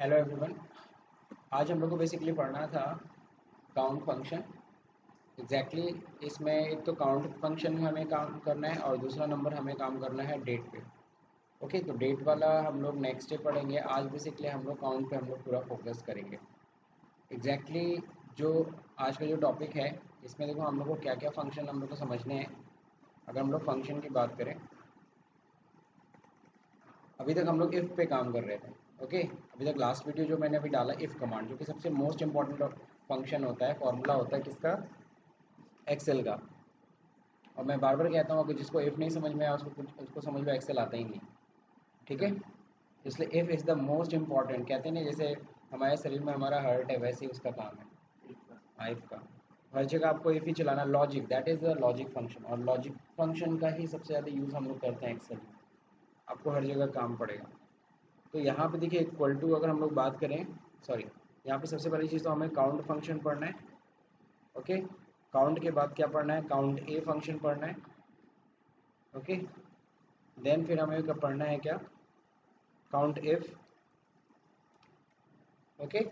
Hello everyone. आज हम लोग को बेसिकली पढ़ना था काउंट फंक्शन। इसमें एक तो काउंट फंक्शन में हमें काम करना है और दूसरा नंबर हमें काम करना है डेट पे। ओके, तो डेट वाला हम लोग नेक्स्ट डे पढ़ेंगे। आज बेसिकली हम लोग काउंट पे हम लोग पूरा फोकस करेंगे। जो आज का जो टॉपिक है, इसमें देखो हम लोग को क्या क्या फंक्शन हम लोग को समझने हैं। अगर हम लोग फंक्शन की बात करें, अभी तक हम लोग इफ़ पे काम कर रहे थे। ओके, अभी तक लास्ट वीडियो जो मैंने अभी डाला इफ़ कमांड, जो कि सबसे मोस्ट इंपॉर्टेंट फंक्शन होता है, फॉर्मूला होता है किसका, एक्सेल का। और मैं बार बार कहता हूँ कि जिसको इफ़ नहीं समझ में आया उसको समझ लो एक्सेल आता ही नहीं। ठीक है, इसलिए if is the most important. कहते हैं ना, जैसे हमारे शरीर में हमारा हार्ट है, वैसे ही उसका काम है इफ़ का। हर जगह आपको इफ़ ही चलाना। Logic, that is the logic function, और लॉजिक फंक्शन का ही सबसे ज़्यादा यूज़ हम लोग करते हैं एक्सेल में। आपको हर जगह काम पड़ेगा। तो यहाँ पे देखिए इक्वल टू अगर हम लोग बात करें, सॉरी, यहाँ पे सबसे पहली चीज़ तो हमें काउंट फंक्शन पढ़ना है। ओके, काउंट के बाद क्या पढ़ना है, काउंट ए फंक्शन पढ़ना है। ओके, देन फिर हमें क्या पढ़ना है, क्या, काउंट इफ। ओके,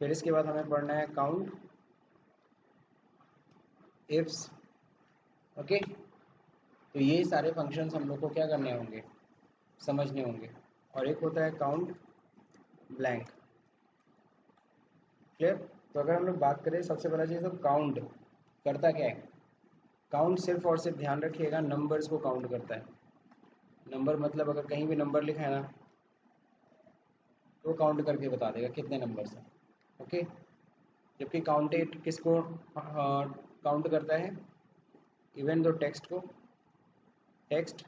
फिर इसके बाद हमें पढ़ना है काउंट इफ्स। ओके, तो ये सारे फंक्शंस हम लोग को क्या करने होंगे, समझने होंगे। और एक होता है काउंट ब्लैंक। क्लियर। तो अगर हम लोग बात करें, सबसे पहला चीज़ तो काउंट करता क्या है। काउंट सिर्फ और सिर्फ ध्यान रखिएगा, नंबर्स को काउंट करता है। नंबर मतलब अगर कहीं भी नंबर लिखा है ना, तो काउंट करके बता देगा कितने नंबर्स हैं। ओके, जबकि काउंटेड किसको काउंट करता है, इवन दो टेक्स्ट को, टेक्स्ट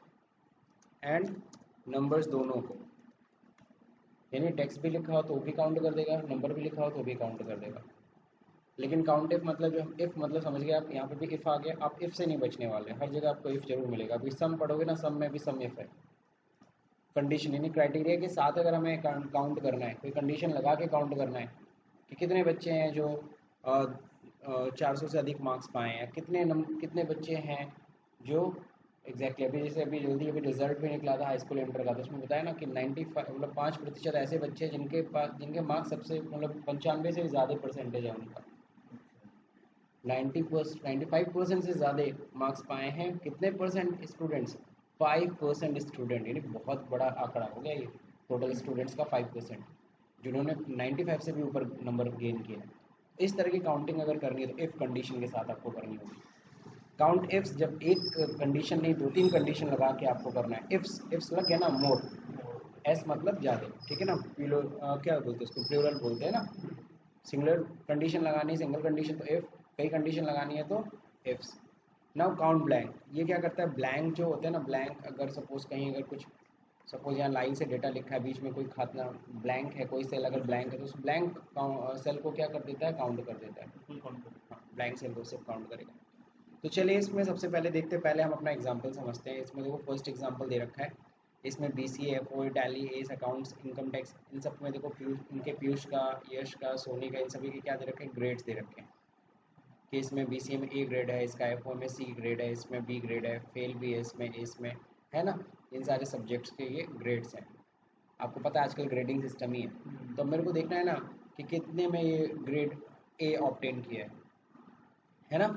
एंड नंबर्स दोनों को। यानी टेक्स्ट भी लिखा हो तो भी काउंट कर देगा, नंबर भी लिखा हो तो भी काउंट कर देगा। लेकिन काउंट इफ मतलब, जो इफ मतलब समझ गए आप, यहाँ पे भी इफ आ गया। आप इफ से नहीं बचने वाले, हर जगह आपको इफ जरूर मिलेगा। अभी सम पढ़ोगे ना, सम में भी सम इफ है। कंडीशन यानी क्राइटेरिया के साथ अगर हमें काउंट करना है, कोई कंडीशन लगा के काउंट करना है कि कितने बच्चे हैं जो 400 से अधिक मार्क्स पाए हैं, कितने बच्चे हैं जो अभी जैसे अभी जल्दी अभी रिजल्ट भी निकला था हाई स्कूल इंटर का, तो उसमें बताया ना कि 95 मतलब 5% ऐसे बच्चे हैं जिनके मार्क्स सबसे मतलब 95 से भी ज़्यादा परसेंटेज है उनका। 95% से ज़्यादा मार्क्स पाए हैं कितने परसेंट स्टूडेंट्स, 5% स्टूडेंट। यानी बहुत बड़ा आंकड़ा हो गया ये, टोटल स्टूडेंट्स का 5% जिन्होंने 95 से भी ऊपर नंबर गेन किया है। इस तरह की काउंटिंग अगर करनी है तो इफ़ कंडीशन के साथ आपको करनी होगी। काउंट इफ्स जब एक कंडीशन नहीं, दो तीन कंडीशन लगा के आपको करना है। इफ्स इफ्स लग गया ना, मोर, एस मतलब ज़्यादा, ठीक है ना। क्या बोलते हैं उसको, प्लूरल बोलते हैं ना। सिंगुलर कंडीशन लगानी है, सिंगल कंडीशन तो इफ, कई कंडीशन लगानी है तो इफ्स। नाउ काउंट ब्लैंक, ये क्या करता है, ब्लैंक जो होते हैं ना, ब्लैंक अगर सपोज कहीं अगर कुछ, सपोज यहाँ लाइन से डेटा लिखा है, बीच में कोई खातना ब्लैंक है, कोई सेल अगर ब्लैंक है, तो उस ब्लैंक सेल को क्या कर देता है, काउंट कर देता है। हाँ, ब्लैंक सेल को सिर्फ काउंट करेगा। तो चलिए इसमें सबसे पहले देखते हैं, पहले हम अपना एग्जाम्पल समझते हैं। इसमें देखो फर्स्ट एग्जाम्पल दे रखा है। इसमें B C F O tally S accounts income tax, इन सब में देखो पीयूष का, यश का, सोनी का, इन सभी के क्या दे रखे हैं, ग्रेड्स दे रखे हैं। कि इसमें बी सी ए में ए ग्रेड है, इसका एफ ओ में सी ग्रेड है, इसमें बी ग्रेड है, फेल भी है इसमें है ना। इन सारे सब्जेक्ट्स के ये ग्रेड्स हैं। आपको पता है आजकल ग्रेडिंग सिस्टम ही है। तो मेरे को देखना है ना कि कितने में ये ग्रेड ए ऑब्टेन किया है ना।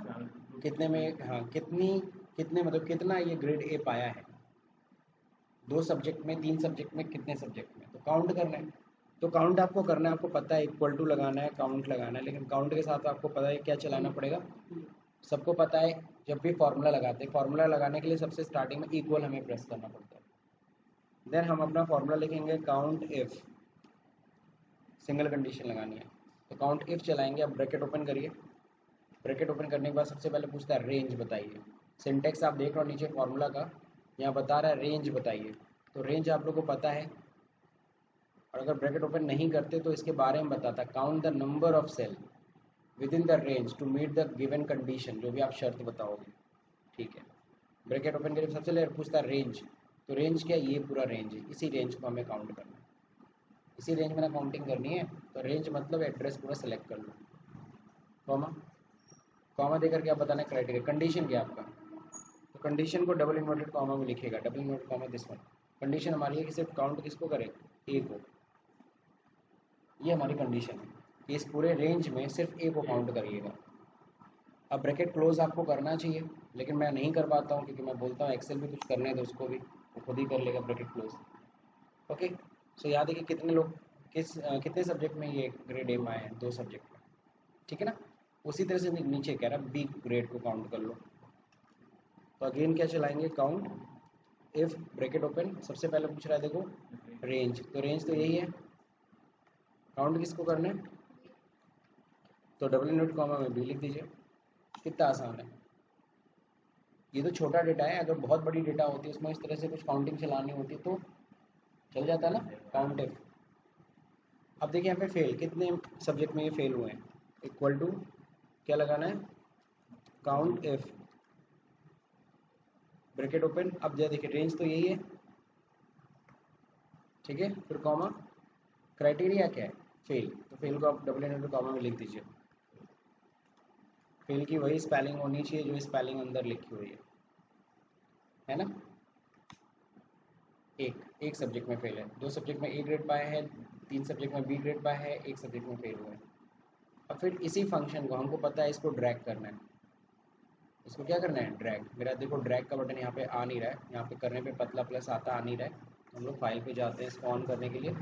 कितने में, हाँ, कितने मतलब कितना ये ग्रेड ए पाया है, दो सब्जेक्ट में, तीन सब्जेक्ट में, कितने सब्जेक्ट में, तो काउंट करना है। तो काउंट आपको करना है, आपको पता है इक्वल टू लगाना है, काउंट लगाना है। लेकिन काउंट के साथ आपको पता है क्या चलाना पड़ेगा, सबको पता है। जब भी फॉर्मूला लगाते हैं, फॉर्मूला लगाने के लिए सबसे स्टार्टिंग में इक्वल हमें प्रेस करना पड़ता है। देन हम अपना फॉर्मूला लिखेंगे, काउंट इफ, सिंगल कंडीशन लगानी है तो काउंट इफ चलाएंगे। अब ब्रैकेट ओपन करिए। ब्रैकेट ओपन करने के बाद सबसे पहले पूछता है रेंज बताइए। सिंटेक्स आप देख रहे हो नीचे फार्मूला का, यहाँ बता रहा है रेंज बताइए। तो रेंज आप लोग को पता है, और अगर ब्रैकेट ओपन नहीं करते तो इसके बारे में बताता है, count the number of cell within the range to meet the given condition, जो भी आप शर्त बताओगे। ठीक है, ब्रैकेट ओपन करके सबसे पहले पूछता है रेंज। तो रेंज क्या, ये पूरा रेंज है, इसी रेंज को हमें काउंट करना है। इसी रेंज में ना काउंटिंग करनी है। तो रेंज मतलब एड्रेस पूरा सेलेक्ट कर लो, कॉमा, कॉमा देकर के आप बताना क्राइटेरिया, कंडीशन क्या आपका। तो कंडीशन को डबल इन्वर्टेड कॉमा में लिखेगा, double inverted comma this one. Condition हमारी है कि सिर्फ काउंट किसको करे, ए को। ये हमारी कंडीशन है कि इस पूरे रेंज में सिर्फ ए को काउंट करिएगा। अब ब्रैकेट क्लोज आपको करना चाहिए, लेकिन मैं नहीं कर पाता हूँ क्योंकि मैं बोलता हूँ एक्सेल भी कुछ करने है तो उसको भी वो खुद ही कर लेगा ब्रैकेट क्लोज। ओके, सो याद है कि कितने लोग कितने सब्जेक्ट में ये ग्रेड ए में आए हैं, 2 सब्जेक्ट में, ठीक है ना। उसी तरह से नीचे कह रहा बी ग्रेड को काउंट कर लो। तो अगेन क्या चलाएंगे, काउंट इफ ब्रैकेट ओपन, सबसे पहले पूछ रहा है देखो रेंज, तो रेंज तो यही है, काउंट किसको करना है, तो डबल इनवर्ट कॉमा में बी लिख दीजिए। कितना आसान है। ये तो छोटा डेटा है, अगर बहुत बड़ी डेटा होती है उसमें इस तरह से कुछ काउंटिंग चलानी होती तो चल जाता ना, काउंट इफ। अब देखिए यहाँ पे फेल, कितने सब्जेक्ट में ये फेल हुए हैं, इक्वल टू क्या लगाना है, काउंट इफ ब्रैकेट ओपन। अब देखिए रेंज तो यही है, ठीक है, फिर कॉमा, क्राइटेरिया क्या है, फेल, तो फेल को आप डबल इनवर्ट कॉमा में लिख दीजिए। फेल की वही स्पेलिंग होनी चाहिए जो स्पेलिंग अंदर लिखी हुई है ना। एक सब्जेक्ट में फेल है, 2 सब्जेक्ट में ए ग्रेड पाया है, 3 सब्जेक्ट में बी ग्रेड पाया है, 1 सब्जेक्ट में फेल हुआ है। अब फिर इसी फंक्शन को हमको पता है इसको ड्रैग करना है, इसको क्या करना है, ड्रैग। मेरा देखो ड्रैग का बटन यहाँ पे आ नहीं रहा है, यहाँ पे करने पे पतला प्लस आता आ नहीं रहा है, तो हम लोग फाइल पे जाते हैं इसको ऑन करने के लिए,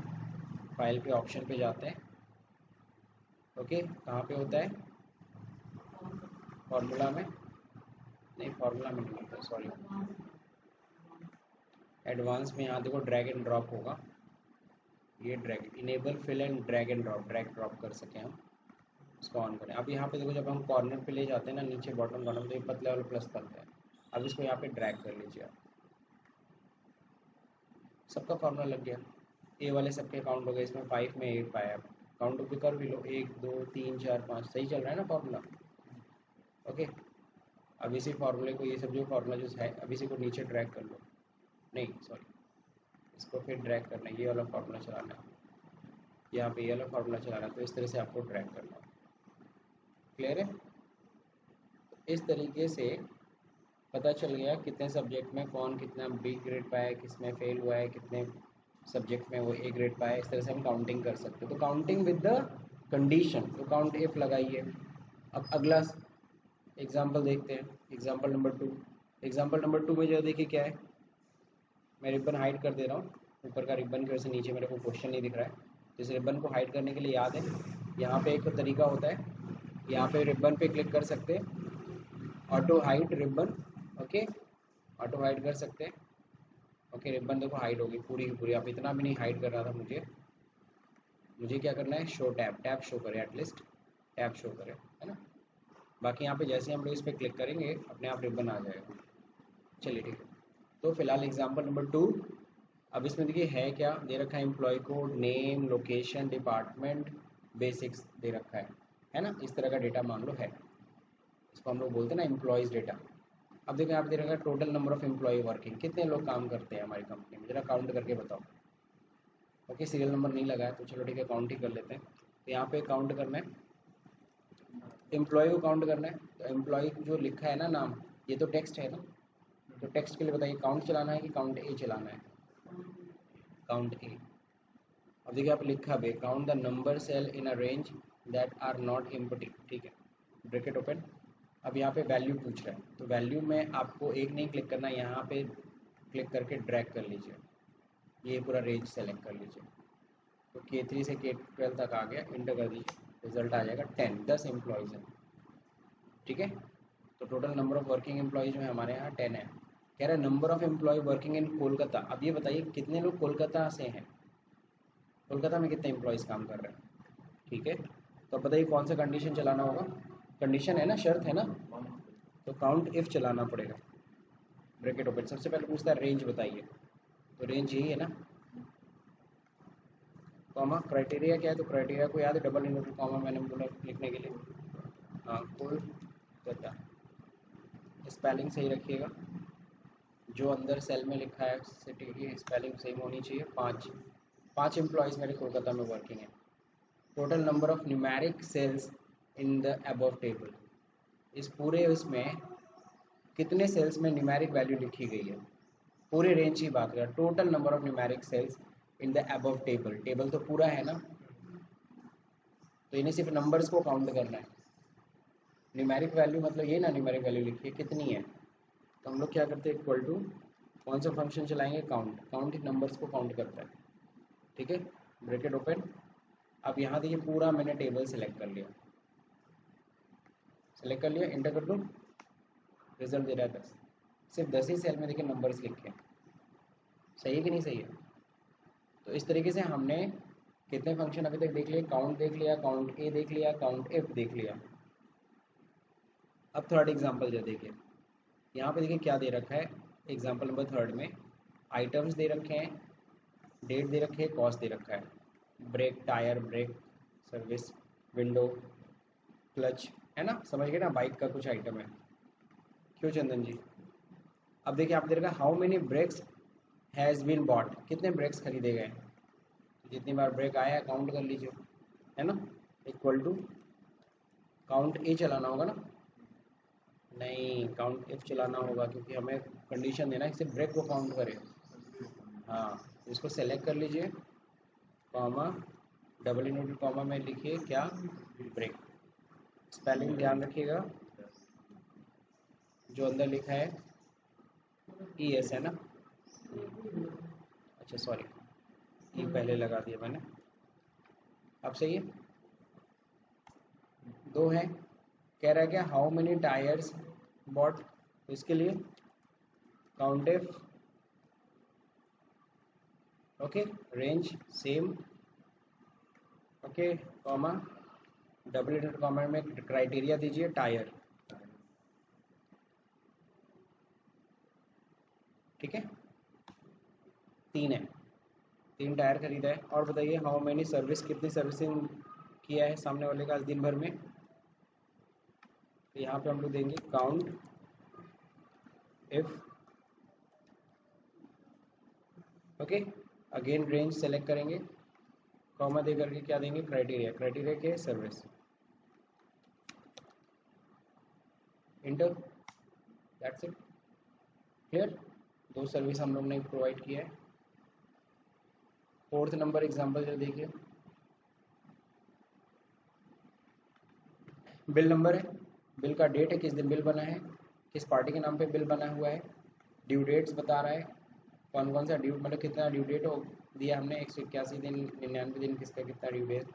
फाइल के ऑप्शन पे जाते हैं। ओके, कहाँ पे होता है, फार्मूला में, नहीं फार्मूला में नहीं होता, सॉरी, एडवांस में। यहाँ देखो ड्रैग एंड ड्रॉप होगा, ये drag, enable fill and drag and drop, drag drop कर सकें हम, इसको ऑन करें। अब यहाँ पे देखो जब हम कॉर्नर पे ले जाते हैं ना नीचे बॉटम बॉटम, तो ये पतले वाला प्लस बनता है। अब इसको यहाँ पे ड्रैग कर लीजिए आप, सबका फार्मूला लग गया, ए वाले सबके काउंट हो गए, इसमें 5 में 8 पाया, काउंट भी कर भी लो, 1 2 3 4 5, सही चल रहा है ना फार्मूला। ओके, अब इसी फार्मूले को, ये सब जो फार्मूला जो है, अब इसी को नीचे ड्रैग कर लो, नहीं सॉरी, इसको फिर ड्रैग करना है, ये वाला फार्मूला चलाना है, यहाँ पे ये वाला फार्मूला चलाना है, तो इस तरह से आपको ड्रैग करना है। क्लियर है, इस तरीके से पता चल गया कितने सब्जेक्ट में कौन कितना बी ग्रेड पाया है, किस में फेल हुआ है, कितने सब्जेक्ट में वो ए ग्रेड पाया है। इस तरह से हम काउंटिंग कर सकते हैं, तो काउंटिंग विद द कंडीशन, तो काउंट इफ लगाइए। अब अगला एग्जाम्पल देखते हैं, एग्जाम्पल नंबर 2। एग्जाम्पल नंबर 2 में जो देखिए क्या है, मैं रिबन हाइड कर दे रहा हूँ, ऊपर का रिबन की वजह से नीचे मेरे को क्वेश्चन नहीं दिख रहा है, तो इस रिबन को हाइड करने के लिए याद है यहाँ पे एक तरीका होता है, यहाँ पे रिबन पे क्लिक कर सकते हैं, auto hide ribbon, okay, auto hide कर सकते हैं। ओके, रिबन देखो हाइड होगी पूरी की पूरी, आप इतना भी नहीं हाइड कर रहा था, मुझे क्या करना है, शो टैब, टैब शो करे, एटलीस्ट टैब शो करे, है ना। बाकी यहाँ पे जैसे हम लोग इस पर क्लिक करेंगे अपने आप रिबन आ जाएगा। चलिए ठीक है, तो फिलहाल एग्जाम्पल नंबर 2। अब इसमें देखिए है क्या दे रखा है, employ code, name, location, department, basics दे रखा है ना, इस तरह का डेटा मान लो है, इसको हम लोग बोलते हैं ना एम्प्लॉयज़ डेटा। अब देखो यहाँ पे दे रखा है total number of employee working, कितने लोग काम करते हैं हमारी कंपनी में, जरा काउंट करके बताओ। ओके, सीरियल नंबर नहीं लगा है तो चलो ठीक है, काउंट ही कर लेते हैं। तो यहाँ पे काउंट करना है, एम्प्लॉय को काउंट करना है, तो एम्प्लॉय जो लिखा है ना नाम, ये तो टेक्स्ट है ना, तो टेक्स्ट के लिए बताइए काउंट चलाना है कि काउंट ए चलाना है, काउंट ए। अब देखिए आप लिखा भी, count the number cell in a range that are not empty, ठीक है, ब्रैकेट ओपन। अब यहाँ पे वैल्यू पूछ रहा है, तो वैल्यू में आपको एक नहीं क्लिक करना, यहाँ पे क्लिक करके ड्रैग कर लीजिए, ये पूरा रेंज सेलेक्ट कर लीजिए, तो K3 से K12 तक आ गया, इंटर कर दीजिए, रिजल्ट आ जाएगा 10, 10 एम्प्लॉयज़ हैं, ठीक है। तो total number of working employees जो है हमारे यहाँ 10 है। कह रहा है number of employee working in Kolkata, अब ये बताइए कितने लोग कोलकाता से हैं, कोलकाता में कितने एम्प्लॉयज़ काम कर रहे हैं, ठीक है। तो अब बताइए कौन सा कंडीशन चलाना होगा, कंडीशन है ना, शर्त है ना, तो काउंट इफ चलाना पड़ेगा, ब्रैकेट ओपन। सबसे पहले पूछता है रेंज बताइए, तो रेंज यही है ना, कॉमा, क्राइटेरिया क्या है, तो क्राइटेरिया को याद है, डबल इनवर्टेड कॉमा मैंने बोला लिखने के लिए, हाँ कोलकाता, स्पेलिंग सही रखिएगा, जो अंदर सेल में लिखा है सिटी की स्पेलिंग सेम होनी चाहिए। 5 एम्प्लॉयज़ मेरे कोलकाता में वर्किंग है। Total number of numeric cells in the above table, इस पूरे उसमें कितने सेल्स में न्यूमेरिक वैल्यू लिखी गई है, पूरे रेंज की बात करें, total number of numeric cells in the above table, table तो पूरा है ना, तो इन्हें सिर्फ नंबर्स को काउंट करना है। न्यूमेरिक वैल्यू मतलब ये ना, न्यूमेरिक वैल्यू लिखिए कितनी है, तो हम लोग क्या करते हैं, इक्वल टू कौन सा फंक्शन चलाएंगे, काउंट। काउंट नंबर्स को काउंट करता है, ठीक है, ब्रैकेट ओपन। अब यहाँ देखिए पूरा मैंने टेबल सेलेक्ट कर लिया, सेलेक्ट कर लिया, इंटर कर दूँ, रिजल्ट दे रहा है 10। सिर्फ 10 ही सेल में देखिए नंबर्स लिखे हैं, सही है कि नहीं सही है। तो इस तरीके से हमने कितने फंक्शन अभी तक देख लिए, काउंट देख लिया, काउंट ए देख लिया, काउंट एफ देख लिया। अब थर्ड एग्जाम्पल जो देखिए, यहाँ पे देखिए क्या दे रखा है, एग्जाम्पल नंबर थर्ड में आइटम्स दे रखे हैं, डेट दे रखे हैं, कॉस्ट दे रखा है, brake tyre, brake service, window, clutch, है ना, समझ गए ना, बाइक का कुछ आइटम है। क्यों चंदन जी। अब देखिए आप दे रखा how many brakes has been bought, कितने ब्रेक्स खरीदे गए, जितनी बार ब्रेक आया है काउंट कर लीजिए, है ना, इक्वल टू काउंट ए चलाना होगा ना, नहीं काउंट एफ चलाना होगा, क्योंकि हमें कंडीशन देना है सिर्फ ब्रेक को काउंट करे। हाँ, इसको सेलेक्ट कर लीजिए, कॉमा, डबल इनवर्टेड कॉमा में लिखिए क्या, ब्रेक। स्पेलिंग ध्यान रखिएगा, जो अंदर लिखा है ई एस है ना, अच्छा सॉरी, ई पहले लगा दिया मैंने। अब सही है, दो है, कह रहा है क्या, हाउ मेनी टायर्स बॉट, तो इसके लिए count F, okay, range same, okay, comma, double inverted comma में क्राइटेरिया दीजिए टायर, ठीक है, तीन है, तीन टायर खरीदा है। और बताइए हाउ मेनी सर्विस, कितनी सर्विसिंग किया है सामने वाले का आज दिन भर में, तो यहाँ पे हम लोग देंगे count if, okay, again range select करेंगे, कॉमा दे करके क्या देंगे, क्राइटेरिया, क्राइटेरिया के service, inter, that's it, clear. दो सर्विस हम लोग ने प्रोवाइड किया है। फोर्थ नंबर एग्जांपल जो देखिए, बिल नंबर है, बिल का डेट है, किस दिन बिल बना है, किस पार्टी के नाम पे बिल बना हुआ है, ड्यू डेट्स बता रहा है, कौन कौन सा ड्यू, मतलब कितना ड्यू डेट हो दिया हमने, 181 दिन, 99 दिन, किसका कितना ड्यू डेट,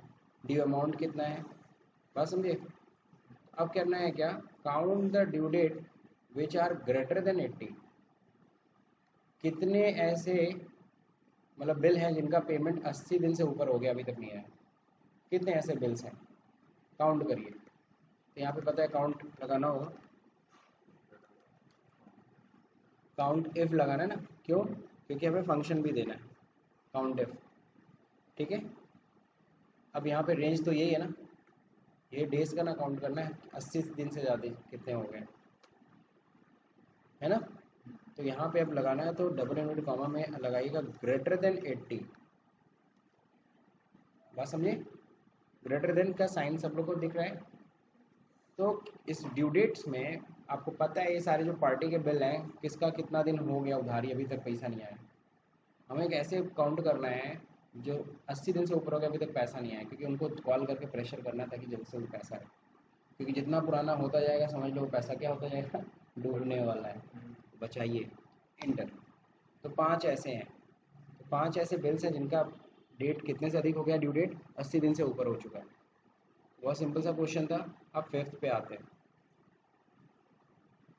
ड्यू अमाउंट कितना है, बात समझे। अब करना है क्या, count the due date which are greater than 80, कितने ऐसे मतलब बिल हैं जिनका पेमेंट 80 दिन से ऊपर हो गया अभी तक नहीं आया, कितने ऐसे बिल्स हैं, काउंट करिए। तो यहाँ पे पता है काउंट लगाना होगा, काउंट इफ लगाना है ना, क्यों, क्योंकि हमें फंक्शन भी देना है काउंट इफ, ठीक है। अब यहाँ पे रेंज तो यही है ना, ये डेज का ना काउंट करना है, 80 दिन से ज़्यादा कितने हो गए, है ना। तो यहाँ पे अब लगाना है तो डबल इनवर्टेड कॉमा में लगाइएगा ग्रेटर देन 80, बात समझिए, ग्रेटर देन का साइन सब लोग को दिख रहा है। तो इस ड्यू डेट्स में आपको पता है ये सारे जो पार्टी के बिल हैं किसका कितना दिन हो गया उधारी, अभी तक पैसा नहीं आया, हमें कैसे काउंट करना है जो 80 दिन से ऊपर हो गया अभी तक पैसा नहीं आया, क्योंकि उनको कॉल करके प्रेशर करना ताकि जल्द से जल्द पैसा आए, क्योंकि जितना पुराना होता जाएगा समझ लो पैसा क्या होता जाएगा, डूबने वाला है, बचाइए, इंटर। तो पांच ऐसे हैं, तो पांच ऐसे बिल्स हैं जिनका डेट कितने से अधिक हो गया, ड्यू डेट 80 दिन से ऊपर हो चुका है। बहुत सिंपल सा क्वेश्चन था। अब फिफ्थ पे आते हैं,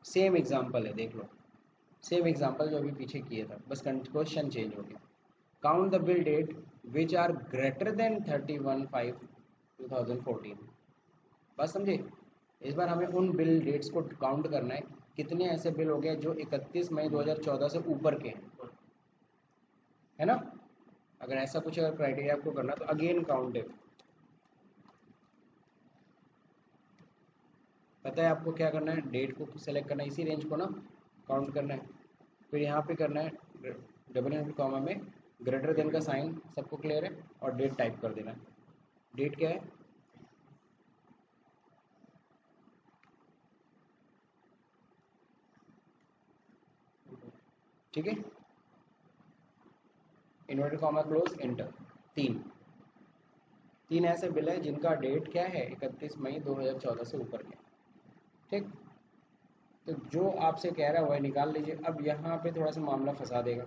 सेम एग्जाम्पल है देख लो, सेम एग्जाम्पल जो अभी पीछे किया था, बस क्वेश्चन चेंज हो गया। Count the bill date which are greater than 31/5/2014, बस समझे। इस बार हमें उन बिल डेट्स को काउंट करना है, कितने ऐसे बिल हो गए जो 31 मई 2014 से ऊपर के हैं, है ना। अगर ऐसा कुछ अगर क्राइटेरिया आपको करना तो अगेन काउंट है, पता है आपको क्या करना है, डेट को सेलेक्ट करना है, इसी रेंज को ना काउंट करना है, फिर यहाँ पे करना है डबल इनवर्टेड कॉमा में ग्रेटर देन का साइन, सबको क्लियर है, और डेट टाइप कर देना है। डेट क्या है, ठीक है, इन्वर्टेड कॉमा क्लोज, एंटर, तीन। 3 ऐसे बिल है जिनका डेट क्या है 31 मई 2014 से ऊपर के। ठीक, तो जो आपसे कह रहा है वह निकाल लीजिए। अब यहाँ पे थोड़ा सा मामला फंसा देगा।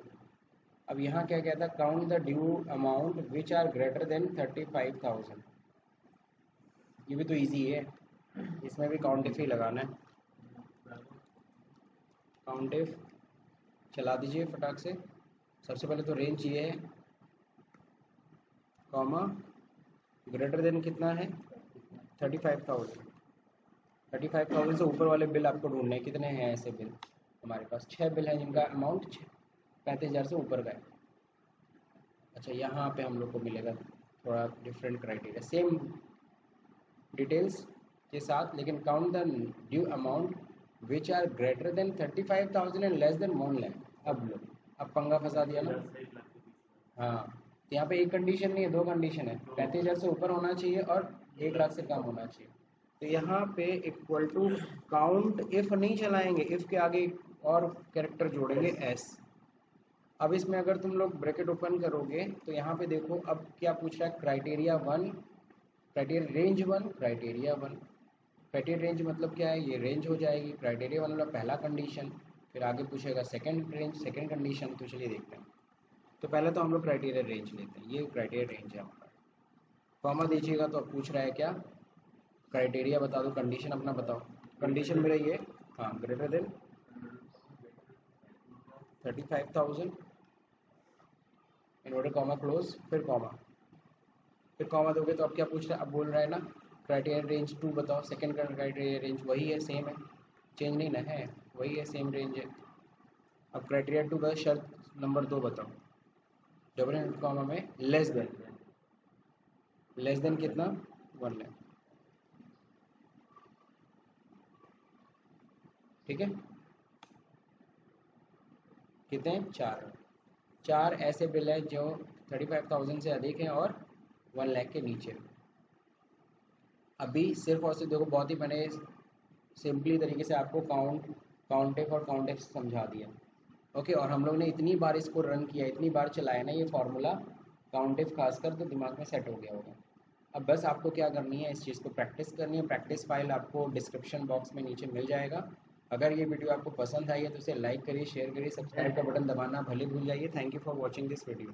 अब यहाँ क्या कहता है, count the due amount which are greater than 35,000। ये भी तो इजी है, इसमें भी काउंट इफ ही लगाना है। काउंट इफ चला दीजिए फटाक से। सबसे पहले तो रेंज ये है, कॉमा ग्रेटर देन कितना है 35,000। 35,000 से ऊपर वाले बिल आपको ढूंढने हैं। कितने हैं ऐसे बिल? हमारे पास 6 बिल हैं जिनका अमाउंट 35,000 से ऊपर का है। अच्छा, यहाँ पे हम लोग को मिलेगा थोड़ा डिफरेंट क्राइटेरिया, सेम डिटेल्स के साथ, लेकिन count the due amount which are greater than 35,000 and less than 1 lakh. अब लो, अब पंगा फंसा दिया ना। हाँ, तो यहाँ पे एक कंडीशन नहीं है, 2 कंडीशन है। 35,000 से ऊपर होना चाहिए और 1 लाख से कम होना चाहिए। तो यहाँ पे इक्वल टू काउंट इफ नहीं चलाएंगे, इफ के आगे और कैरेक्टर जोड़ेंगे एस। अब इसमें अगर तुम लोग ब्रैकेट ओपन करोगे तो यहाँ पे देखो अब क्या पूछ रहा है, criteria 1, criteria range 1, criteria 1। Criteria range मतलब क्या है, ये रेंज हो जाएगी। क्राइटेरिया 1 मतलब पहला कंडीशन, फिर आगे पूछेगा सेकंड रेंज, सेकंड कंडीशन। तो चलिए देखते हैं। तो पहले तो हम लोग क्राइटेरिया रेंज लेते हैं, ये क्राइटेरिया रेंज है हमारा। कॉमा दीजिएगा तो अब पूछ रहा है क्या, क्राइटेरिया बता दो, कंडीशन अपना बताओ। कंडीशन मेरा ये, हाँ, greater than 35,000 inverted comma close, फिर कॉमा, फिर कॉमा दोगे तो अब क्या पूछ रहा है, अब बोल रहा है ना क्राइटेरिया रेंज 2 बताओ। सेकंड का क्राइटेरिया रेंज वही है, सेम है, चेंज नहीं ना है, वही है, सेम रेंज है। अब क्राइटेरिया 2 का शर्त नंबर 2 बताओ, डबल इन्वर्टेड कॉमा में लेस देन कितना, 1 लाख। ठीक है, कितने हैं, 4। 4 ऐसे बिल हैं जो 35,000 से अधिक हैं और 1 लाख के नीचे। अभी सिर्फ और सिर्फ देखो, बहुत ही मैंने सिंपली तरीके से आपको काउंट एफ और काउंट एफ समझा दिया। ओके, और हम लोग ने इतनी बार इसको रन किया, इतनी बार चलाया ना ये फार्मूला काउंट एफ खासकर, तो दिमाग में सेट हो गया होगा। अब बस आपको क्या करनी है, इस चीज़ को प्रैक्टिस करनी है। प्रैक्टिस फाइल आपको डिस्क्रिप्शन बॉक्स में नीचे मिल जाएगा। अगर ये वीडियो आपको पसंद आई है तो इसे लाइक करिए, शेयर करिए, सब्सक्राइब का बटन दबाना भले भूल जाइए। Thank you for watching this video.